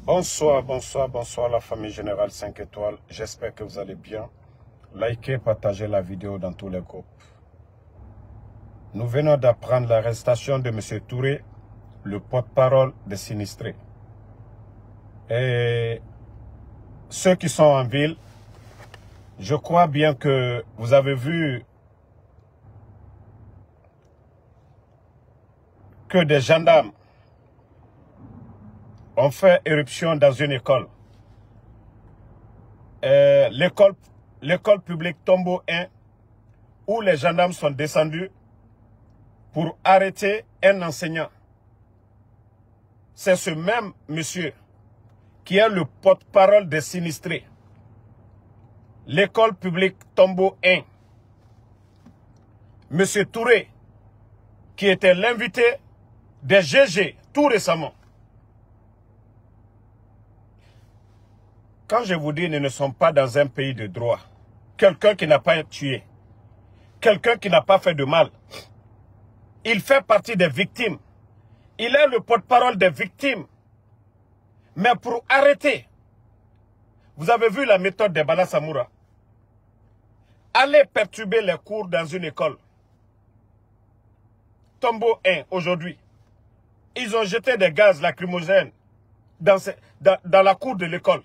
Bonsoir, bonsoir, bonsoir la famille Générale 5 étoiles. J'espère que vous allez bien. Likez, partagez la vidéo dans tous les groupes. Nous venons d'apprendre l'arrestation de M. Touré, le porte-parole des sinistrés. Et ceux qui sont en ville, je crois bien que vous avez vu que des gendarmes ont fait éruption dans une école. L'école publique Tombeau 1, où les gendarmes sont descendus pour arrêter un enseignant. C'est ce même monsieur qui est le porte-parole des sinistrés. L'école publique Tombeau 1. Monsieur Touré, qui était l'invité des GG tout récemment. Quand je vous dis, nous ne sommes pas dans un pays de droit. Quelqu'un qui n'a pas tué, quelqu'un qui n'a pas fait de mal, il fait partie des victimes. Il est le porte-parole des victimes. Mais pour arrêter, vous avez vu la méthode de Bala Samoura. Aller perturber les cours dans une école. Tombeau 1, aujourd'hui. Ils ont jeté des gaz lacrymogènes dans la cour de l'école.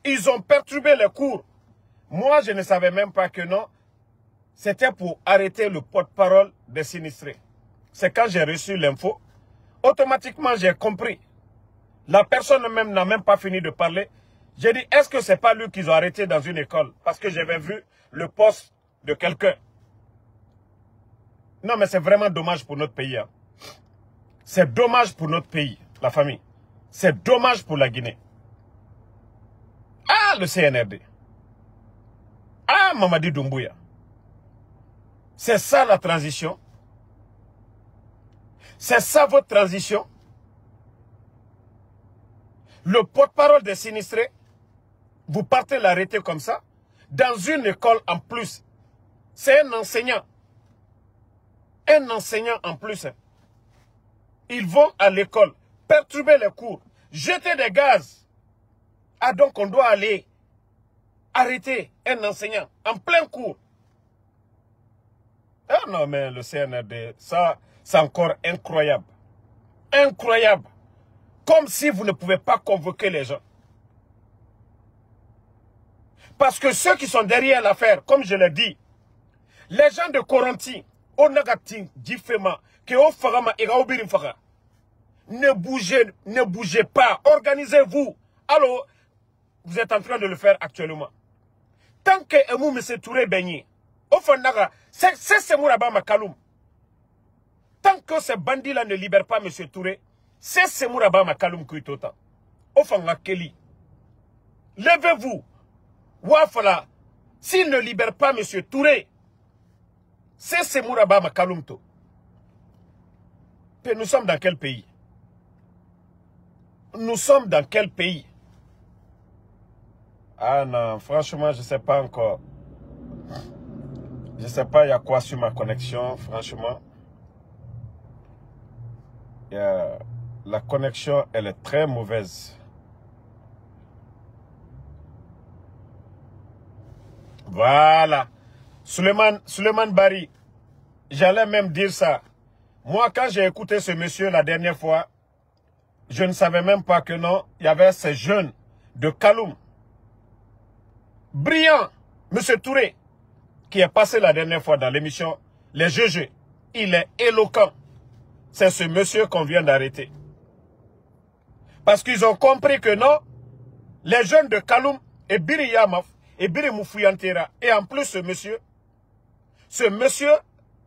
Ils ont perturbé les cours. Moi, je ne savais même pas que non. C'était pour arrêter le porte-parole des sinistrés. C'est quand j'ai reçu l'info. Automatiquement, j'ai compris. La personne même n'a même pas fini de parler. J'ai dit, est-ce que c'est pas lui qu'ils ont arrêté dans une école? Parce que j'avais vu le poste de quelqu'un. Non, mais c'est vraiment dommage pour notre pays. Hein. C'est dommage pour notre pays, la famille. C'est dommage pour la Guinée. Ah, le CNRD. Ah, Mamadi Doumbouya. C'est ça la transition. C'est ça votre transition. Le porte-parole des sinistrés, vous partez l'arrêter comme ça, dans une école en plus. C'est un enseignant. Un enseignant en plus. Ils vont à l'école, perturber les cours, jeter des gaz. Ah, donc on doit aller arrêter un enseignant en plein cours. Ah non, mais le CNRD, ça, c'est encore incroyable. Incroyable. Comme si vous ne pouvez pas convoquer les gens. Parce que ceux qui sont derrière l'affaire, comme je l'ai dit, les gens de Coranti, ne bougez pas, organisez-vous. Alors, vous êtes en train de le faire actuellement. Tant que M. Touré Beigné, c'est Mouraba Makaloum. Tant que ces bandits-là ne libèrent pas M. Touré, c'est Mouraba Makaloum Kuitota. Ofanga Kelly. Levez-vous. Wafala. S'il ne libère pas M. Touré, c'est Mouraba Makaloum To. Nous sommes dans quel pays? Nous sommes dans quel pays? Ah non, franchement, je ne sais pas encore. Je ne sais pas, il y a quoi sur ma connexion, franchement. La connexion, elle est très mauvaise. Voilà. Suleiman Bari, j'allais même dire ça. Moi, quand j'ai écouté ce monsieur la dernière fois, je ne savais même pas que non, il y avait ces jeunes de Kaloum. Brillant, monsieur Touré, qui est passé la dernière fois dans l'émission Les GG. Il est éloquent. C'est ce monsieur qu'on vient d'arrêter. Parce qu'ils ont compris que non, les jeunes de Kaloum et Biri Yamaf et Biri Moufouyantera, et en plus ce monsieur,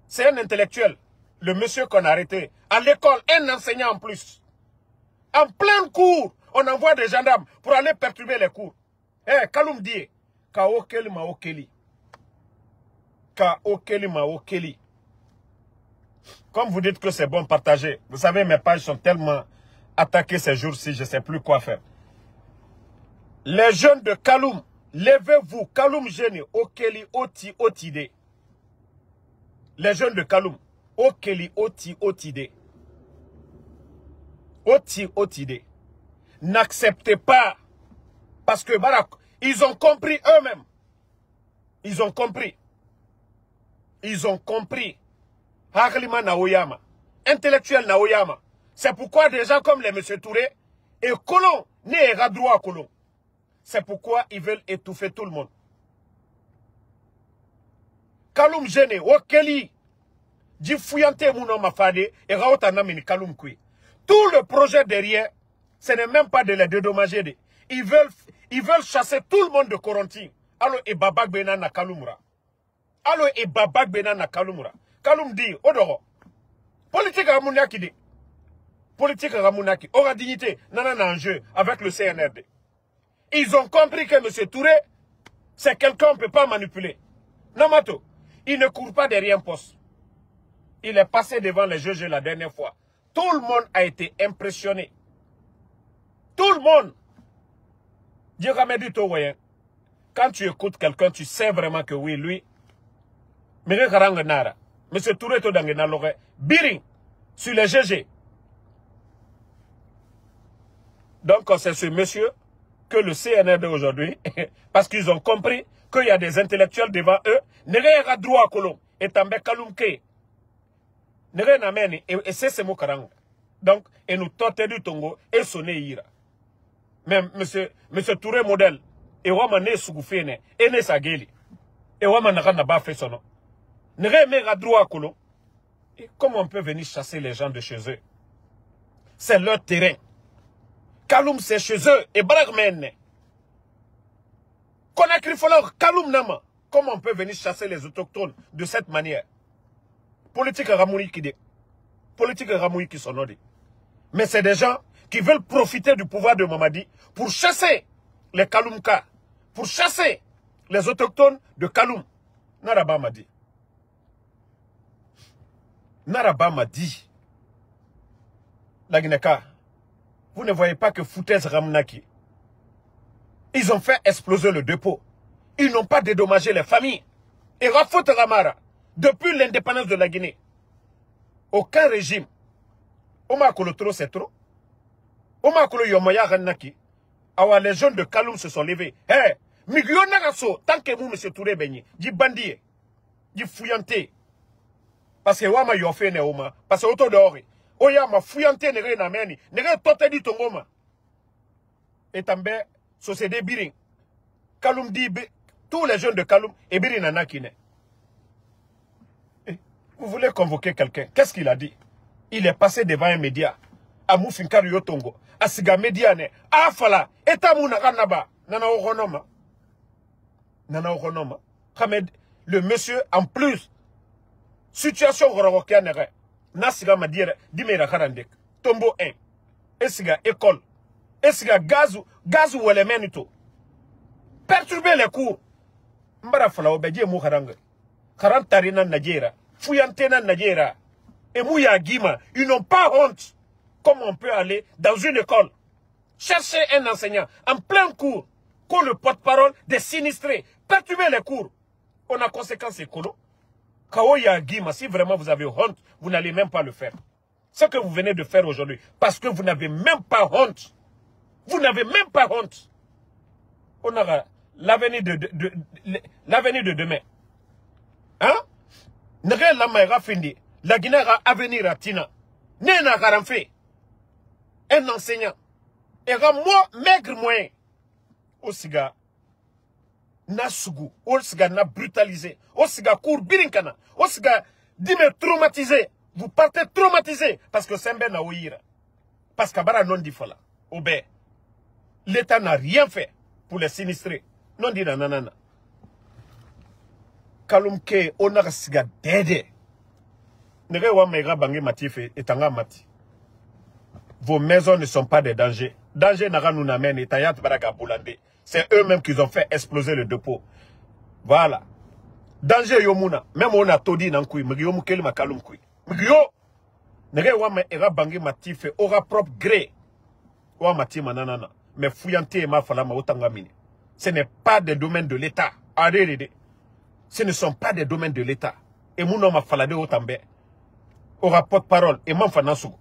c'est un intellectuel. Le monsieur qu'on a arrêté à l'école, un enseignant en plus. En plein cours, on envoie des gendarmes pour aller perturber les cours. Eh, Kaloum dit, Ka okeli ma okeli. Ka okeli ma okeli. Comme vous dites que c'est bon, partagez. Vous savez, mes pages sont tellement attaquées ces jours-ci, je ne sais plus quoi faire. Les jeunes de Kaloum, levez-vous. Kaloum jeune, okeli oti otide. Les jeunes de Kaloum, okeli oti otide. Oti otide. N'acceptez pas. Parce que Barak, ils ont compris eux-mêmes. Ils ont compris. Ils ont compris. Haklima Naoyama. Intellectuel Naoyama. C'est pourquoi des gens comme les M. Touré et Colomb n'est pas droit à Colomb. C'est pourquoi ils veulent étouffer tout le monde. Kaloum Gene, Wakeli, dit fouillante mouno mafade et raotana mini Kaloum Kui. Tout le projet derrière, ce n'est même pas de les dédommager. Ils veulent chasser tout le monde de Coronti. Alors, et Babak Benan na Kaloumra. Alors, et Babak Benan na Kaloumra. Kaloum dit, Odoro. Politique à Ramounaki dit. Politique à Ramounaki. Aura dignité, nanana en jeu avec le CNRD. Ils ont compris que M. Touré, c'est quelqu'un qu'on ne peut pas manipuler. Namato, il ne court pas derrière un poste. Il est passé devant les juges la dernière fois. Tout le monde a été impressionné. Tout le monde. Dieu m'a dit, quand tu écoutes quelqu'un, tu sais vraiment que oui, lui, M. Touré Biring, sur les GG. Donc, c'est ce monsieur que le CNRD aujourd'hui, parce qu'ils ont compris qu'il y a des intellectuels devant eux, n'est pas droit à Colomb, et tambe Kaloumke. N'est pas nameni, et c'est ce mot karang. Donc, et nous tentons du Tongo, et sonner ira. Même monsieur Touré modèle, et Wamane Sougoufene, et ne Sageli, et Wamanaka n'a pas fait son nom. N'est pas droit à Colomb. Et comment on peut venir chasser les gens de chez eux? C'est leur terrain. Kaloum, c'est chez eux. Et Bragmen. Conakry Folor, Kaloum Nama. Comment on peut venir chasser les autochtones de cette manière? Politique Ramoui qui dit. Politique Ramoui qui sont dit. Mais c'est des gens qui veulent profiter du pouvoir de Mamadi pour chasser les Kaloumka. Pour chasser les autochtones de Kaloum. Naraba m'a dit. Naraba m'a dit. La Guineka. Vous ne voyez pas que Foutez Ramnaki, ils ont fait exploser le dépôt. Ils n'ont pas dédommagé les familles. Et Rafot Ramara, depuis l'indépendance de la Guinée, aucun régime, Oma Kolotro c'est trop, Oma Kolo Yomoya Ranaki, les jeunes de Kaloum se sont levés. Hé, Migyo Nagaso, tant que vous, M. Touré Benye, dit bandit, dit fouillanté. Parce que Wama Yofe ne Oma, parce que auto dehors. Oya ma fouillante nere na meni, nere tote di tongoma. Et tambe, société Biring. Kaloum dit, tous les jeunes de Kaloum, et Biring nana kine. Vous voulez convoquer quelqu'un, qu'est-ce qu'il a dit? Il est passé devant un média. A Moufinkari Yotongo, a Siga Mediane, a Fala, et Tamouna Ranaba, Nana Oronoma. Nana Oronoma. Le monsieur, en plus, situation Rorokianere. Nasiga m'a dit, dimera karandek. Tombo 1. Esiga école. Esiga gazu ou les menito. Perturber les cours. Mbara fala obedie mou karanga. Karantarina Nadjera. Fouillantena Nadjera. Et Mouya Guima. Ils n'ont pas honte. Comment on peut aller dans une école, chercher un enseignant en plein cours, comme le porte-parole des sinistrés, perturber les cours. On a conséquence écolo. Kaoya Guima, si vraiment vous avez honte, vous n'allez même pas le faire. Ce que vous venez de faire aujourd'hui, parce que vous n'avez même pas honte. Vous n'avez même pas honte. On aura l'avenir de demain. Hein? N'ré la maïra findi. La Guinée a avenir à Tina. N'ena garamfé. Un enseignant. Et moi, maigre moyen. Osiga. Na sugu. Osiga na brutalisé. Osiga cour birinkana. Osiga dime traumatisé. Vous partez traumatisé. Parce que Sembe na ouira. Parce qu'Abara non dit fola. Obé. L'État n'a rien fait pour les sinistrés. Non dit nanana. Kalumke onara siga dede. Nere wa mega bangi matife etanga mati. Vos maisons ne sont pas des dangers. Danger n'ara nous n'amène et tayat baraga boulande. C'est eux-mêmes qui ont fait exploser le dépôt. Voilà. Danger yomuna. Même on a todi nankui. Migyo mukeli makalum kui. Migyo. Nere wa me era bangi matife aura propre gré. Wa mati mananana. Mais fouillante et ma falama otanga mine. Ce n'est pas des domaines de l'État. Arrêtez. Ce ne sont pas des domaines de l'État. Et mon homme a falade otambe. Aura porte-parole. Et m'en fanasou.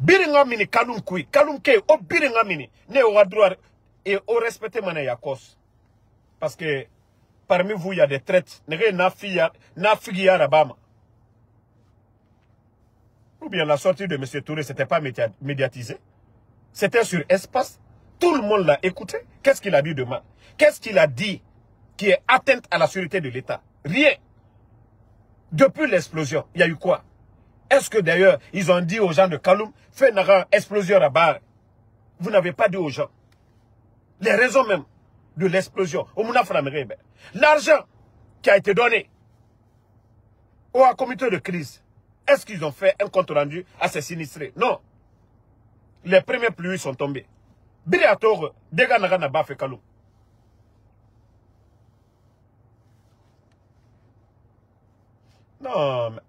Biringa mini kalum kui, kalum ke o biringa mini ne o droit et au respecter mané yakos. Parce que parmi vous il y a des traites, nere na figia rabama. Ou bien la sortie de M. Touré, c'était pas médiatisé. C'était sur espace. Tout le monde l'a écouté. Qu'est-ce qu'il a dit de mal? Qu'est-ce qu'il a dit qui est atteinte à la sécurité de l'État? Rien. Depuis l'explosion, il y a eu quoi? Est-ce que d'ailleurs, ils ont dit aux gens de Kaloum, fais une explosion à barre? Vous n'avez pas dit aux gens. Les raisons même de l'explosion. L'argent qui a été donné au comité de crise, est-ce qu'ils ont fait un compte rendu à ces sinistrés? Non. Les premiers pluies sont tombées. Biriator, dégâts n'a pas fait Kaloum. Non, mais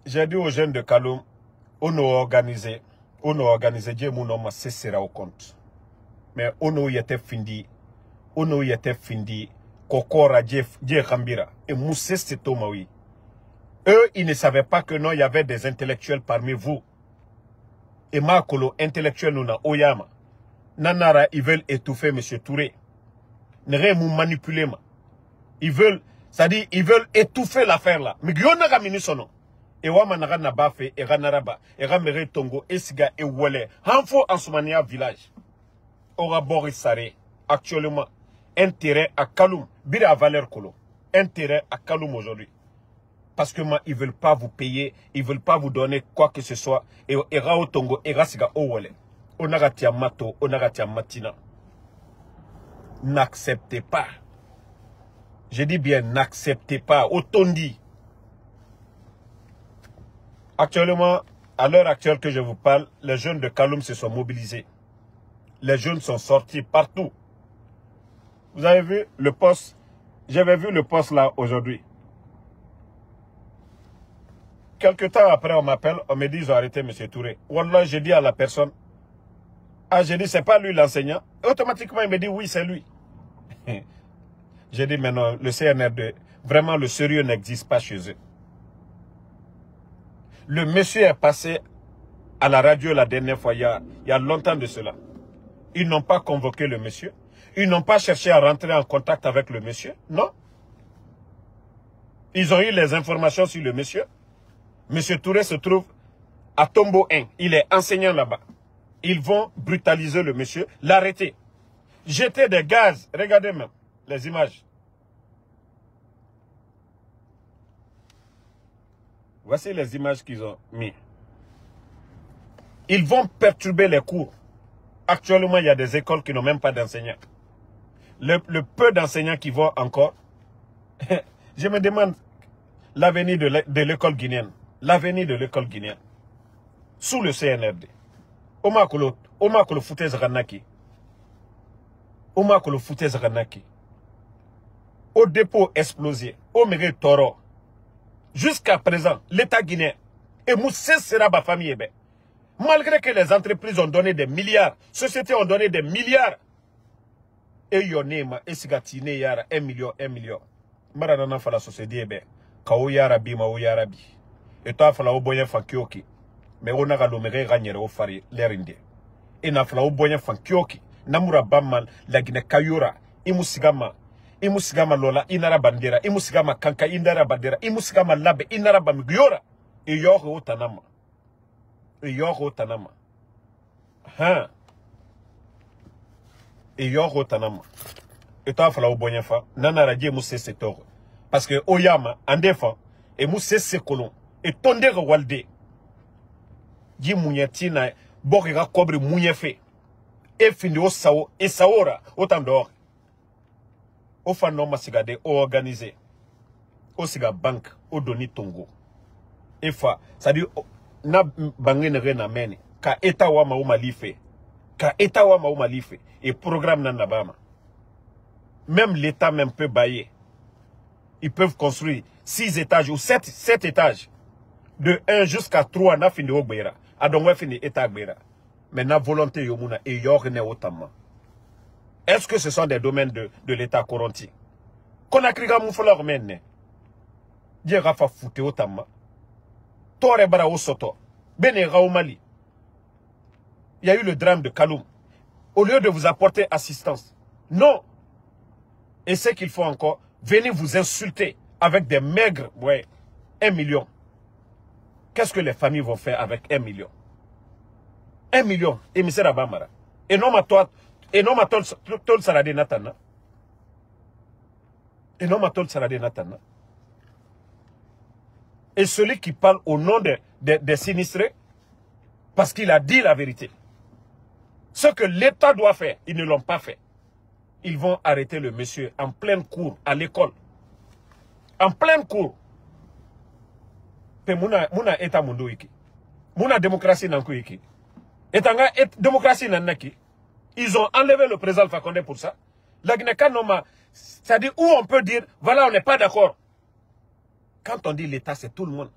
j'ai dit aux jeunes de Kaloum, on a organisé, Dieu mon homme cessera au compte. Mais on y était findi, Kokora, Dieu Kambira, et Moussé Setomaoui. Eux, ils ne savaient pas que non, il y avait des intellectuels parmi vous. Et Makolo, intellectuel, nous na Oyama. Nanara, ils veulent étouffer M. Touré. Ne rien nous manipuler, ils veulent, c'est-à-dire, ils veulent étouffer l'affaire là. Mais Gyona Gamini sono. Et Wama Naga Nabafe, et Ranaraba, et Ramere Tongo, et Siga, et Wole. Hanfo en Soumania village. Ora Boris Saré, actuellement, intérêt à Kaloum, Bira Valère Kolo. Intérêt à Kaloum aujourd'hui. Parce que ils ne veulent pas vous payer, ils ne veulent pas vous donner quoi que ce soit. Et Rao Tongo, et Rasiga Owole. Onagatia Mato, Onagatia Matina. N'acceptez pas. Je dis bien, n'acceptez pas. Otondi. Actuellement, à l'heure actuelle que je vous parle, les jeunes de Kaloum se sont mobilisés. Les jeunes sont sortis partout. Vous avez vu le poste? J'avais vu le poste là aujourd'hui. Quelque temps après, on m'appelle, on me dit, ils ont arrêté M. Touré. Wallah, j'ai dit à la personne, ah, j'ai dit, c'est pas lui l'enseignant. Automatiquement, il me dit, oui, c'est lui. J'ai dit, mais non, le CNRD, vraiment, le sérieux n'existe pas chez eux. Le monsieur est passé à la radio la dernière fois, il y a longtemps de cela. Ils n'ont pas convoqué le monsieur. Ils n'ont pas cherché à rentrer en contact avec le monsieur. Non. Ils ont eu les informations sur le monsieur. Monsieur Touré se trouve à Tombo 1. Il est enseignant là-bas. Ils vont brutaliser le monsieur, l'arrêter. Jeter des gaz. Regardez même les images. Voici les images qu'ils ont mis. Ils vont perturber les cours. Actuellement, il y a des écoles qui n'ont même pas d'enseignants. Le peu d'enseignants qui vont encore, je me demande l'avenir de l'école guinéenne. L'avenir de l'école guinéenne. Sous le CNRD. Omakolo foutez Ranaki. Omakolo foutez Ranaki. Au dépôt explosé. Au mérite Toro. Jusqu'à présent, l'État guinéen. Et Moussé sera ma famille. Malgré que les entreprises ont donné des milliards, sociétés ont donné des milliards. Et Yonema, et Sigatine Yara, 1 million. Maradana fala société, Kao Yarabi, Mao Yarabi. Et toi, fala Oboyen Fankioki. Mais on a galoméré Ragnere au Fari, l'Erinde. Et n'a fala Oboyen Fankioki. Namura Bamal, la Guinée Kayura, Imusigama Lola, Inara Bandera, Imusigama Kanka, Indara Bandera, Imusigama Labe, Inara Bamigiora. Et Yoro Tanama. Et Yoro Tanama. Hein? Et Yoro Tanama. Et toi, fala Oboyen Fa, Nanara Dje Moussé Setoro. Parce que Oyama, en défend, et Moussé Sekolon, et Tondere Walde. Dji Mouniatina, Borira Kobre Mouniafe. Et fini au Sao, et Saora, autant d'or. Au fanon masigade, au organisé. Au siga banque, au doni tongo. Et fa, ça dit, na bangene rena meni. Ka eta wama ou malife. Et programme nan nabama. Même l'État même peut bailler. Ils peuvent construire 6 étages ou 7 étages. De 1 jusqu'à 3, na fini au gbera. Adonwe fini état gbera. Mais na volonté yomuna et yorne otama. Est-ce que ce sont des domaines de l'État corrompu? Qu'on a crié à Moufleur menne. Dieu rafa fouté otama. Tore bara soto. Benera au Mali. Il y a eu le drame de Kaloum. Au lieu de vous apporter assistance. Non. Et ce qu'il faut encore, venez vous insulter avec des maigres, ouais, 1 million. Qu'est-ce que les familles vont faire avec 1 million? 1 million. Et M. Rabamara. Et non, ma toi, et non, ma tol salade Natana. Et non, ma tol salade Natana. Et celui qui parle au nom des sinistrés, parce qu'il a dit la vérité. Ce que l'État doit faire, ils ne l'ont pas fait. Ils vont arrêter le monsieur en pleine cour, à l'école. En pleine cour. Mouna État Mundo iki. Mouna démocratie nanko iki. Etanga démocratie nanaki. Ils ont enlevé le président Fakonde pour ça. C'est-à-dire où on peut dire, voilà, on n'est pas d'accord. Quand on dit l'État, c'est tout le monde.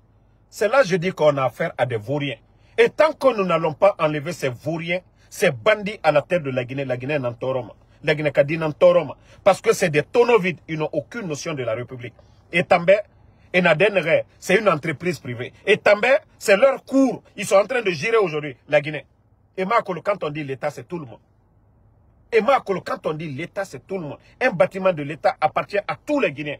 C'est là que je dis qu'on a affaire à des vauriens. Et tant que nous n'allons pas enlever ces vauriens, ces bandits à la tête de la Guinée Nantoroma. La Guinée Kadina Nantoroma. Parce que c'est des tonneaux vides. Ils n'ont aucune notion de la République. Et També, et Nadenere, c'est une entreprise privée. Et També, c'est leur cours. Ils sont en train de gérer aujourd'hui la Guinée. Et Makolo, quand on dit l'État, c'est tout le monde. Et Makolo, quand on dit l'État, c'est tout le monde. Un bâtiment de l'État appartient à tous les Guinéens.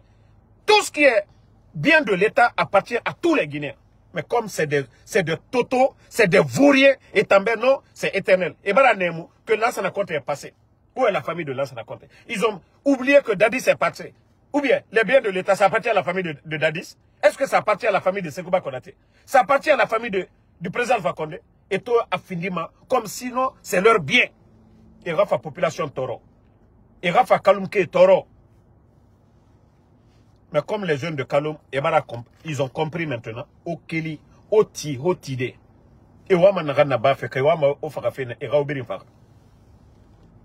Tout ce qui est bien de l'État appartient à tous les Guinéens. Mais comme c'est des totaux, c'est des vauriens, et També, non, c'est éternel. Et bien, que Lansana Conté est passé. Où est la famille de Lansana Conté? Ils ont oublié que Dadis est passé. Ou bien, les biens de l'État, ça appartient à la famille de Dadis. Est-ce que ça appartient à la famille de Sekouba Konaté? Ça appartient à la famille du président Fakonde. Et tout affiniment, comme sinon, c'est leur bien. Et Rafa population Toro. Et Rafa Kaloumke Toro. Mais comme les jeunes de Kaloum, ils ont compris maintenant, au Keli, au Ti, au Tide. Et Wama Nagana Bafe, Kawama Ofarafene, et Raobirin Fara.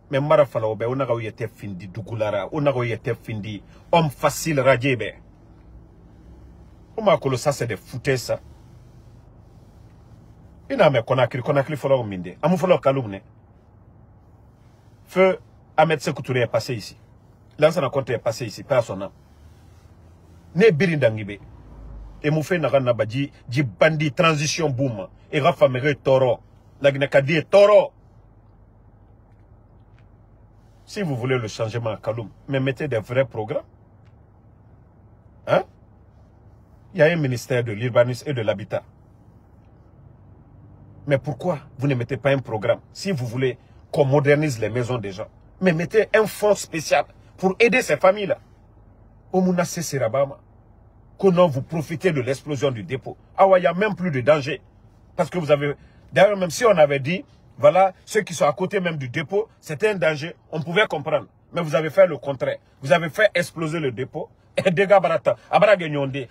Mais Mara Falaobe, on a eu été findi, Dougulara, on a eu été findi, homme facile, Radjebe. On m'a collé ça, c'est des foutaises, ça. Il n'a pas Conakry, Folo Minde. Amou Folo Kaloum, Feu Ahmed Sekoutouré est passé ici. Lansana Conté est passé ici, pas son âme. Ne birindangibe et mou fait nagana badji di bandi transition boom et Rafa mere toro la Guinée toro. Si vous voulez le changement à Kaloum, mais mettez des vrais programmes. Hein? Il y a un ministère de l'urbanisme et de l'habitat. Mais pourquoi vous ne mettez pas un programme si vous voulez qu'on modernise les maisons des gens? Mais mettez un fonds spécial pour aider ces familles-là. Omunase Serabama. Comment vous profitez de l'explosion du dépôt. Ah ouais, il n'y a même plus de danger. Parce que vous avez... D'ailleurs, même si on avait dit, voilà, ceux qui sont à côté même du dépôt, c'était un danger, on pouvait comprendre. Mais vous avez fait le contraire. Vous avez fait exploser le dépôt. Et dégâts barata,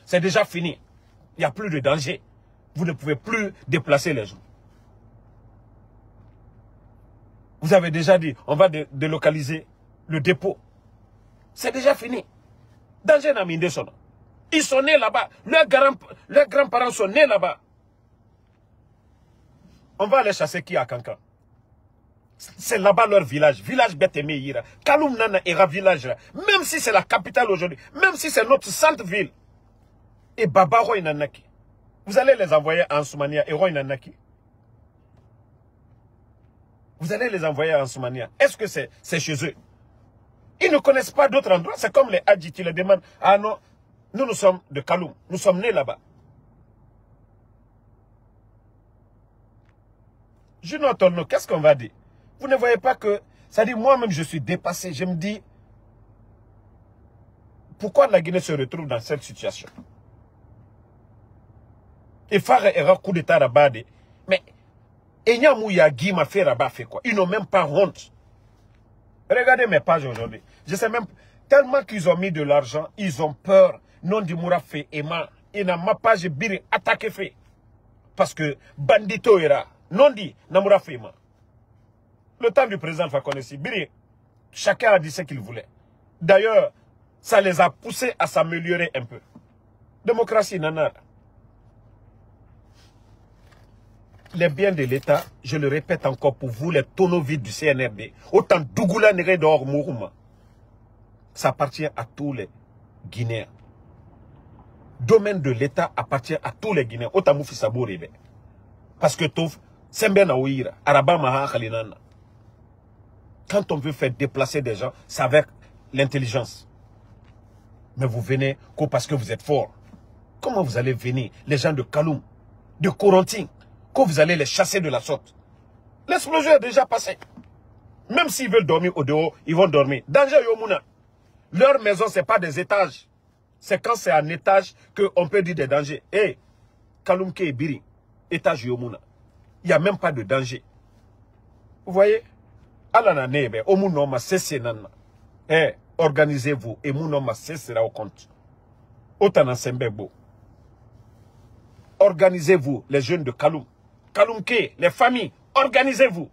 c'est déjà fini. Il n'y a plus de danger. Vous ne pouvez plus déplacer les gens. Vous avez déjà dit, on va délocaliser le dépôt. C'est déjà fini. Danger n'a mis son. Ils sont nés là-bas. Leurs grands-parents sont nés là-bas. On va aller chasser qui à Kankan? C'est là-bas leur village. Village Betemeyira. Kaloum Nana Era village. Même si c'est la capitale aujourd'hui. Même si c'est notre centre-ville. Et Baba Roy Nanaki. Vous allez les envoyer en Soumania et Roy Nanaki. Vous allez les envoyer en Soumania. Est-ce que c'est chez eux? Ils ne connaissent pas d'autres endroits. C'est comme les Hadji, tu les demandes. Ah non, nous sommes de Kaloum. Nous sommes nés là-bas. Junotono, qu'est-ce qu'on va dire? Vous ne voyez pas que... Ça dit, moi-même, je suis dépassé. Je me dis, pourquoi la Guinée se retrouve dans cette situation? Et Farah era coup d'état Rabade. Mais, Enyamouya Guy m'a fait Rabat fait quoi? Ils n'ont même pas honte. Regardez mes pages aujourd'hui. Je sais même, tellement qu'ils ont mis de l'argent, ils ont peur. Non du Moura fait Emma. Et dans ma page, Biri attaqué fait. Parce que bandito era. Non dit, Namoura fait Emma. Le temps du président Fakonesi, Biri, chacun a dit ce qu'il voulait. D'ailleurs, ça les a poussés à s'améliorer un peu. Démocratie, nana. Les biens de l'État, je le répète encore pour vous, les tonneaux vides du CNRD, autant Dougoula Nere d'Or Mourouma, ça appartient à tous les Guinéens. Domaine de l'État appartient à tous les Guinéens, autant Moufi Sabou Rébé. Parce que Tof, Sembe na Ouira, Araba Maha Khalinana. Quand on veut faire déplacer des gens, c'est avec l'intelligence. Mais vous venez que parce que vous êtes fort. Comment vous allez venir, les gens de Kaloum, de Corentin, que vous allez les chasser de la sorte? L'explosion est déjà passée. Même s'ils veulent dormir au dehors, ils vont dormir. Danger Yomuna. Leur maison, ce n'est pas des étages. C'est quand c'est un étage qu'on peut dire des dangers. Hé, Kaloum Ke Biri, étage Yomuna. Il n'y a même pas de danger. Vous voyez? Alana Nebe, Omunoma Sessenana. Eh, organisez-vous et Mounoma Sessera au compte. Otana Sembebo. Organisez-vous, les jeunes de Kaloum. Kaloum Ke, les familles, organisez-vous.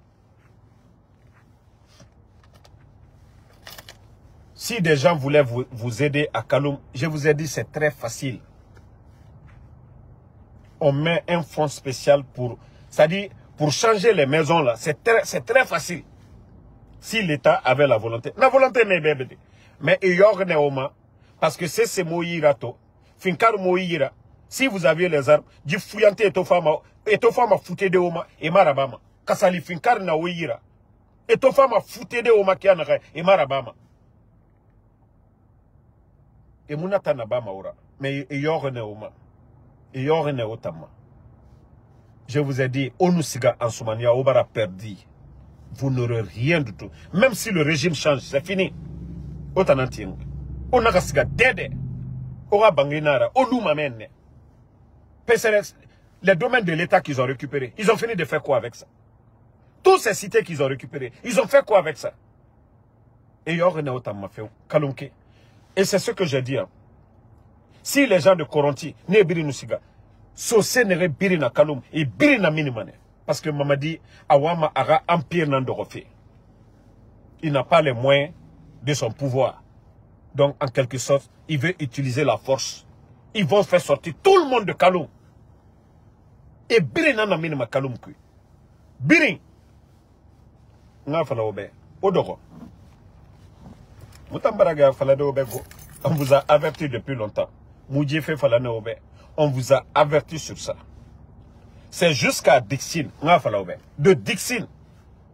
Si des gens voulaient vous aider à Kaloum, je vous ai dit, c'est très facile. On met un fonds spécial pour... C'est-à-dire, pour changer les maisons là, c'est très facile. Si l'État avait la volonté. La volonté n'est pas bébé. Mais il y aura néoma. Parce que c'est Moïra to. Finkar Moïra. Si vous aviez les armes, du fouillante et fama fouté de Oma et Marabama. Kasali Finkar na Moïra. Et fama fouté de Oma qui en et Marabama. Et Mounata Nabama ora. Mais il y aura néoma. Il y aura néotama. Je vous ai dit, Onusiga en Soumania, Obara perdu. Vous n'aurez rien du tout. Même si le régime change, c'est fini. Otanantien. Onagasiga dede. Ora banginara. Olumamene. Les domaines de l'État qu'ils ont récupérés, ils ont fini de faire quoi avec ça? Toutes ces cités qu'ils ont récupérées, ils ont fait quoi avec ça? Et et c'est ce que j'ai dit. Hein. Si les gens de Coronti, ne biri nusiga, Sosé nere biri na Kaloum, et biri na minimane. Parce que Mamadi, Awama Ara Empire Nandorofe. Il n'a pas les moyens de son pouvoir. Donc, en quelque sorte, il veut utiliser la force. Ils vont faire sortir tout le monde de Kaloum. Et Biri Nana Minima Kaloum Kui. Biri. Nga fala obe. Odoro. Mutambaraga fala de obe go. On vous a averti depuis longtemps. Moudjiefe fala ne obe. On vous a averti sur ça. C'est jusqu'à Dixine. De Dixine.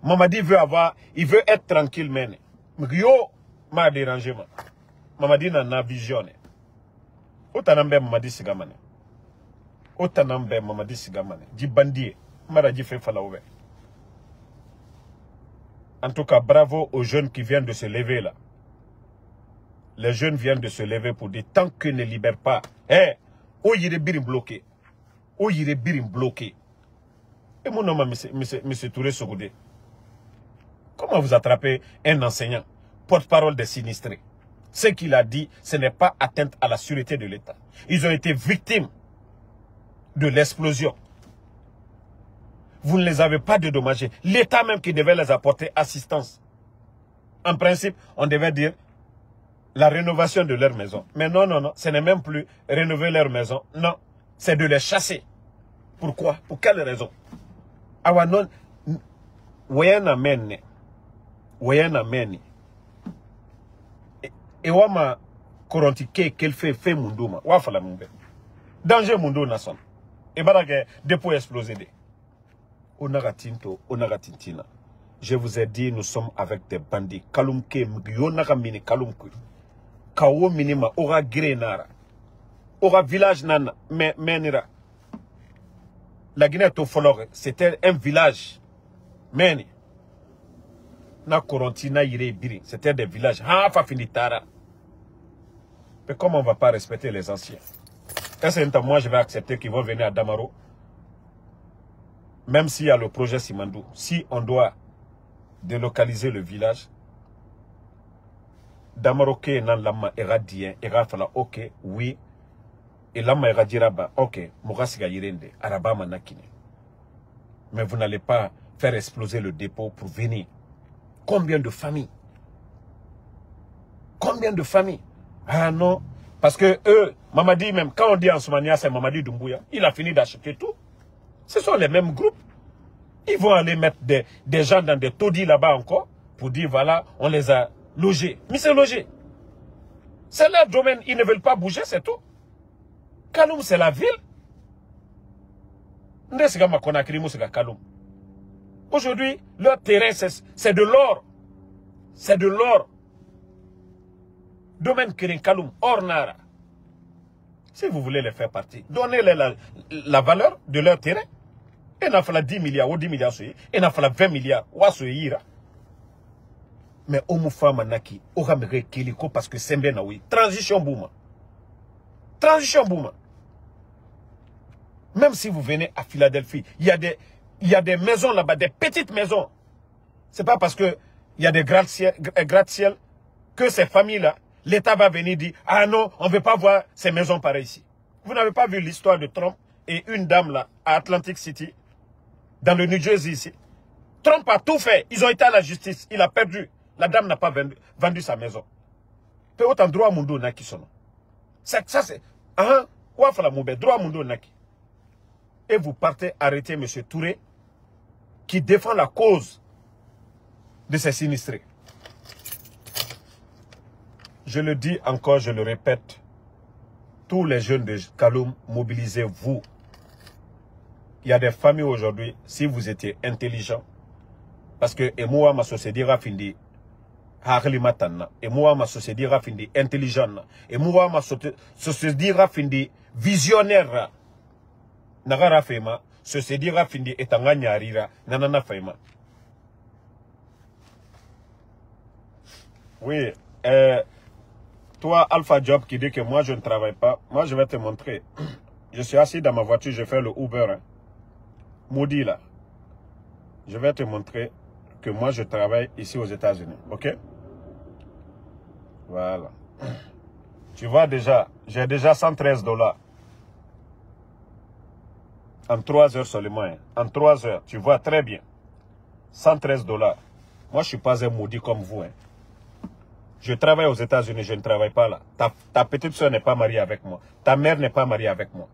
Mamadi il veut être tranquille, mais yo m'a dérangé. Mamadi n'a visionné. Otanambe Mamadi Sigamane. Otanambe Mamadi Sigamane. Di bandit. Maradji fait falaoué. En tout cas, bravo aux jeunes qui viennent de se lever là. Les jeunes viennent de se lever pour dire tant qu'ils ne libèrent pas. Eh, où il est bien bloqué. Où il est bien bloqué. Et mon nom, M. Touré Sogoudé. Comment vous attrapez un enseignant, porte-parole des sinistrés? Ce qu'il a dit, ce n'est pas atteinte à la sûreté de l'État. Ils ont été victimes de l'explosion. Vous ne les avez pas dédommagés. L'État même qui devait les apporter assistance. En principe, on devait dire la rénovation de leur maison. Mais non, non, non, ce n'est même plus rénover leur maison. Non, c'est de les chasser. Pourquoi? Pour quelle raison? Awanon, wayana mene. Wayana mene. Et wama korontique qu'elle fait munduma. Wafala mumbe. Danger mundo nason. Et barage dépôt explosé. Onagatinto, onagatintina. Je vous ai dit, nous sommes avec des bandits. Kalumke, mgionaga mini kalumku. Kawo minima, ora grenara. Ora village nana, menira. La Guinée Tofolore, c'était un village. Meni. Na Corontina Yire Biri. C'était des villages. Hafa finitara. Mais comment on ne va pas respecter les anciens? Est-ce que moi je vais accepter qu'ils vont venir à Damaro? Même s'il y a le projet Simandou. Si on doit délocaliser le village, Damaro ke nan lama era dien, era fala ok, oui. Et lama era diraba, ok, Mourasiga Yirende, Arabama Nakine. Mais vous n'allez pas faire exploser le dépôt pour venir. Combien de familles? Combien de familles? Ah non, parce que eux, Mamadi même, quand on dit en Soumania, c'est Mamadi Doumbouya, il a fini d'acheter tout. Ce sont les mêmes groupes. Ils vont aller mettre des gens dans des taudis là-bas encore, pour dire voilà, on les a logés. Mais c'est logé. C'est leur domaine, ils ne veulent pas bouger, c'est tout. Kaloum, c'est la ville. Aujourd'hui, leur terrain, c'est de l'or. C'est de l'or. Domaine Kirin Kaloum, or Nara. Si vous voulez les faire partie, donnez-leur la valeur de leur terrain. Et n'a fallu 10 milliards ou 10 milliards, et n'a fallu 20 milliards ou à ce ira. Mais Omufa Manaki, Oramere Kiliko, parce que c'est bien, oui. Transition Bouma. Transition Bouma. Même si vous venez à Philadelphie, il y a des maisons là-bas, des petites maisons. C'est pas parce que il y a des gratte-ciel que ces familles-là, l'État va venir dire, ah non, on ne veut pas voir ces maisons pareilles ici. Vous n'avez pas vu l'histoire de Trump et une dame là, à Atlantic City, dans le New Jersey ici. Trump a tout fait. Ils ont été à la justice. Il a perdu. La dame n'a pas vendu sa maison. Peu autant droit mundo naki sono. Ça c'est droit mundo naki. Et vous partez arrêter M. Touré qui défend la cause de ces sinistrés. Je le dis encore, je le répète. Tous les jeunes de Kaloum, mobilisez-vous. Il y a des familles aujourd'hui, si vous étiez intelligents, parce que moi, ma société rafindi, et moi, ma société rafindi, intelligent, et moi, ma société rafindi, visionnaire, nagara fema, société rafindi, etanga nyarira, nanana fema. Oui, toi, Alpha Job, qui dit que moi, je ne travaille pas, moi, je vais te montrer. Je suis assis dans ma voiture, je fais le Uber, hein. Maudit là. Je vais te montrer que moi je travaille ici aux États-Unis. Ok? Voilà. Tu vois déjà, j'ai déjà 113 $. En 3 heures seulement. Hein. En 3 heures, tu vois très bien. 113 $. Moi je ne suis pas un maudit comme vous. Hein. Je travaille aux États-Unis, je ne travaille pas là. Ta petite soeur n'est pas mariée avec moi. Ta mère n'est pas mariée avec moi.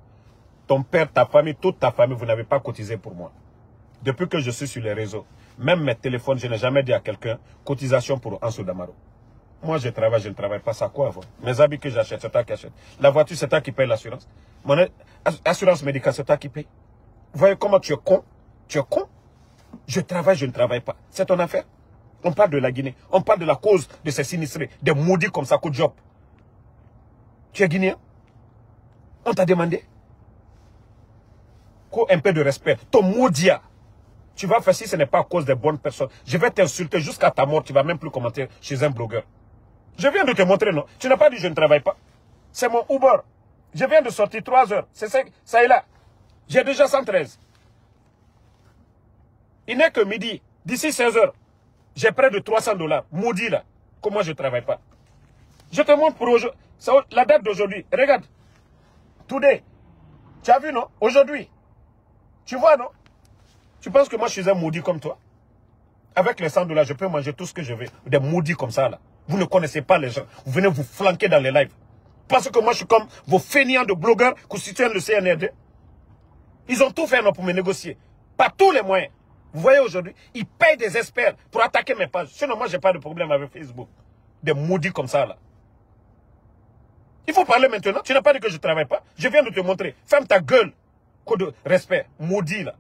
Ton père, ta famille, toute ta famille, vous n'avez pas cotisé pour moi. Depuis que je suis sur les réseaux, même mes téléphones, je n'ai jamais dit à quelqu'un cotisation pour Ansou Damaro. Moi, je travaille, je ne travaille pas. Ça quoi avant? Mes habits que j'achète, c'est toi qui achète. La voiture, c'est toi qui paye l'assurance. Mon assurance médicale, c'est toi qui paye. Vous voyez comment tu es con? Tu es con? Je travaille, je ne travaille pas. C'est ton affaire. On parle de la Guinée. On parle de la cause de ces sinistrés, des maudits comme ça, coup de job. Tu es guinéen? On t'a demandé? Un peu de respect. Ton maudia. Tu vas faire si ce n'est pas à cause des bonnes personnes. Je vais t'insulter jusqu'à ta mort. Tu ne vas même plus commenter chez un blogueur. Je viens de te montrer, non? Tu n'as pas dit je ne travaille pas. C'est mon Uber. Je viens de sortir 3 heures. C'est ça, ça est là. J'ai déjà 113. Il n'est que midi. D'ici 16 heures, j'ai près de 300 $. Maudit là. Comment je ne travaille pas? Je te montre pour aujourd'hui. La date d'aujourd'hui. Regarde. Today. Tu as vu, non? Aujourd'hui. Tu vois, non? Tu penses que moi, je suis un maudit comme toi? Avec les 100 $, je peux manger tout ce que je veux. Des maudits comme ça, là. Vous ne connaissez pas les gens. Vous venez vous flanquer dans les lives. Parce que moi, je suis comme vos fainéants de blogueurs constituant le CNRD. Ils ont tout fait, non, pour me négocier. Par tous les moyens. Vous voyez aujourd'hui, ils payent des experts pour attaquer mes pages. Sinon, moi, je n'ai pas de problème avec Facebook. Des maudits comme ça, là. Il faut parler maintenant. Tu n'as pas dit que je ne travaille pas. Je viens de te montrer. Ferme ta gueule. Code de respect. Maudit, là.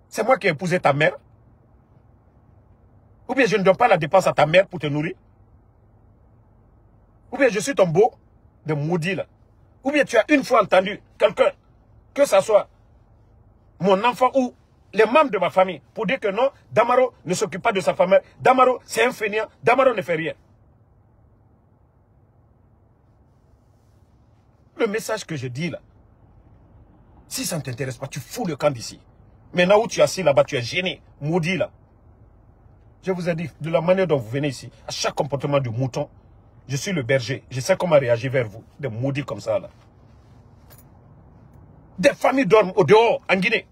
C'est moi qui ai épousé ta mère. Ou bien je ne donne pas la dépense à ta mère pour te nourrir. Ou bien je suis ton beau de maudit, là. Ou bien tu as une fois entendu quelqu'un, que ce soit mon enfant ou les membres de ma famille, pour dire que non, Damaro ne s'occupe pas de sa famille. Damaro, c'est un fainéant. Damaro ne fait rien. Le message que je dis là, si ça ne t'intéresse pas, tu fous le camp d'ici. Maintenant où tu es assis là-bas, tu es gêné, maudit là. Je vous ai dit, de la manière dont vous venez ici, à chaque comportement du mouton, je suis le berger. Je sais comment réagir vers vous. Des maudits comme ça là. Des familles dorment au dehors, en Guinée.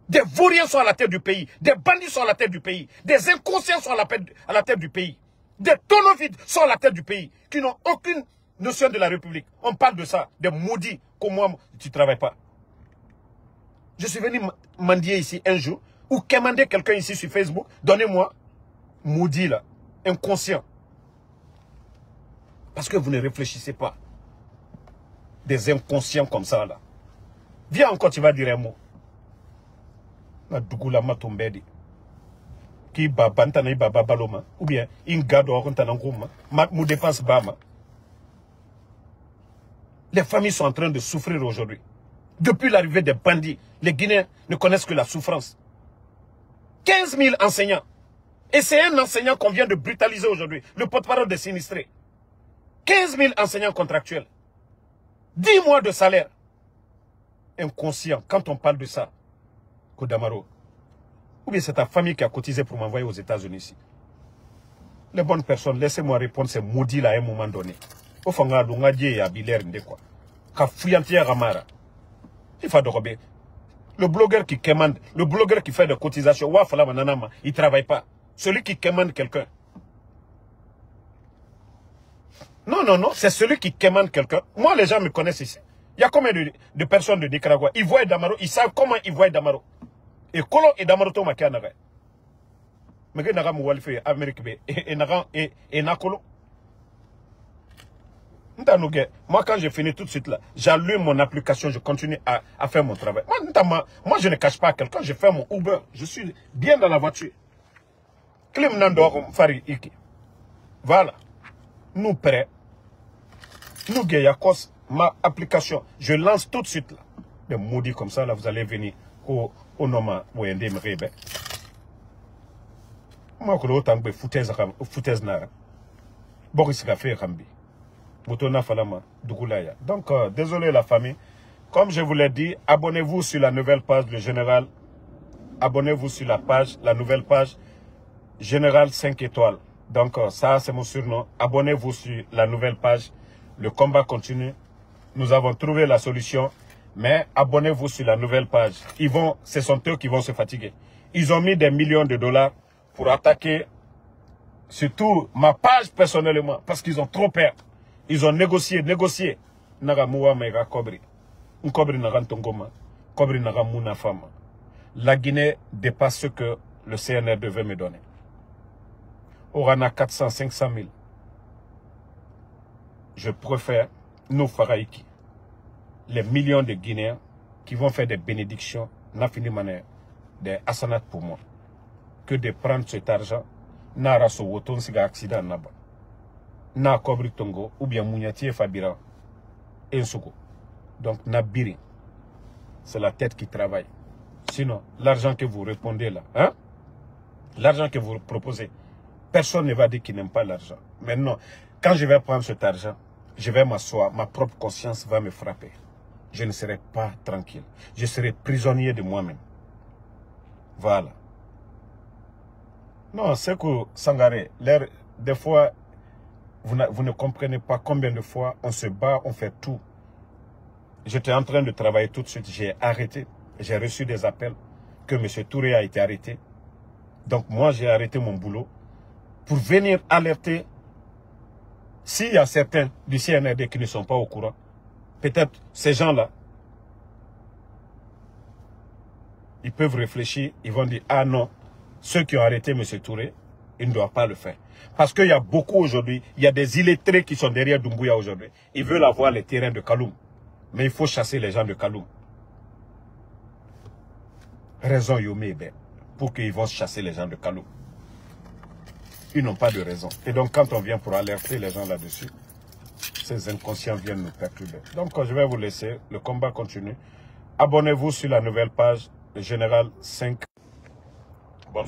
Des vauriens sont à la tête du pays. Des bandits sont à la tête du pays. Des inconscients sont à la tête du pays. Des tonneaux vides sont à la tête du pays. Qui n'ont aucune notion de la République. On parle de ça. Des maudits comme moi, tu ne travailles pas. Je suis venu mendier ici un jour. Ou commander quelqu'un ici sur Facebook. Donnez-moi. Maudit là. Inconscient. Parce que vous ne réfléchissez pas. Des inconscients comme ça là. Viens encore, tu vas dire un mot. Na Dougoula Matombedi. Qui babantana baba baloma. Ou bien, ingado akontananguma. Mou dépense bama. Les familles sont en train de souffrir aujourd'hui. Depuis l'arrivée des bandits, les Guinéens ne connaissent que la souffrance. 15 000 enseignants. Et c'est un enseignant qu'on vient de brutaliser aujourd'hui. Le porte-parole des sinistrés. 15 000 enseignants contractuels. 10 mois de salaire. Inconscient, quand on parle de ça, Kodamaro. Ou bien c'est ta famille qui a cotisé pour m'envoyer aux États-Unis ici. Les bonnes personnes, laissez-moi répondre ces maudits là à un moment donné. Au fond, on a dit à Bilaire, quoi. Ka fouillantière Ramara. Il faut adorober. Le blogueur qui commande, le blogueur qui fait des cotisations, il ne travaille pas. Celui qui commande quelqu'un. Non, non, non, c'est celui qui commande quelqu'un. Moi, les gens me connaissent ici. Il y a combien de personnes de Nicaragua? Ils voient Damaro, ils savent comment ils voient Damaro. Et Kolo et Damaro, to ma kianaga. Mais que Nagam Walfe, Amérique, et Nakolo. Moi, quand j'ai fini tout de suite là, j'allume mon application, je continue à faire mon travail. Moi, je ne cache pas à quelqu'un, je fais mon Uber. Je suis bien dans la voiture. Klim Nando Fari Iki. Voilà. Nous prêts. Nous Gayakos, ma application. Je lance tout de suite là. Des maudits comme ça, là, vous allez venir au Noma Wende Mrebe. Moi, je vais vous foutaise nara. Boris Gafé Rambi. Donc, désolé la famille. Comme je vous l'ai dit, abonnez-vous sur la nouvelle page, le général. Abonnez-vous sur la page, la nouvelle page, général 5 étoiles. Donc, ça, c'est mon surnom. Abonnez-vous sur la nouvelle page. Le combat continue. Nous avons trouvé la solution. Mais abonnez-vous sur la nouvelle page. Ce sont eux qui vont se fatiguer. Ils ont mis des millions de dollars pour attaquer surtout ma page personnellement. Parce qu'ils ont trop peur. Ils ont négocié. Naga muwa mega kobri. Nkobri naga ntongoma. Kobri naga muna fama. La Guinée dépasse ce que le CNR devait me donner. Orana 400, 500 000. Je préfère nous Faraïki. Les millions de Guinéens qui vont faire des bénédictions, n'a fini manière, des asanat pour moi. Que de prendre cet argent, n'a raso woton siga accident naba. Na Kobri Tongo ou bien Mouniati et Fabira et Nsoko. Donc Nabiri, c'est la tête qui travaille. Sinon, l'argent que vous répondez là, hein? L'argent que vous proposez, personne ne va dire qu'il n'aime pas l'argent. Maintenant, quand je vais prendre cet argent, je vais m'asseoir, ma propre conscience va me frapper. Je ne serai pas tranquille. Je serai prisonnier de moi-même. Voilà. Non, c'est que Sangaré, des fois, vous ne comprenez pas combien de fois on se bat, on fait tout. J'étais en train de travailler tout de suite, j'ai arrêté. J'ai reçu des appels que M. Touré a été arrêté. Donc moi, j'ai arrêté mon boulot pour venir alerter. S'il y a certains du CNRD qui ne sont pas au courant, peut-être ces gens-là, ils peuvent réfléchir, ils vont dire, ah non, ceux qui ont arrêté M. Touré, ils ne doivent pas le faire. Parce qu'il y a beaucoup aujourd'hui, il y a des illettrés qui sont derrière Doumbouya aujourd'hui. Ils veulent avoir les terrains de Kaloum. Mais il faut chasser les gens de Kaloum. Raison Yomé, pour qu'ils vont chasser les gens de Kaloum. Ils n'ont pas de raison. Et donc quand on vient pour alerter les gens là-dessus, ces inconscients viennent nous perturber. Donc je vais vous laisser, le combat continue. Abonnez-vous sur la nouvelle page, le général 5. Bonne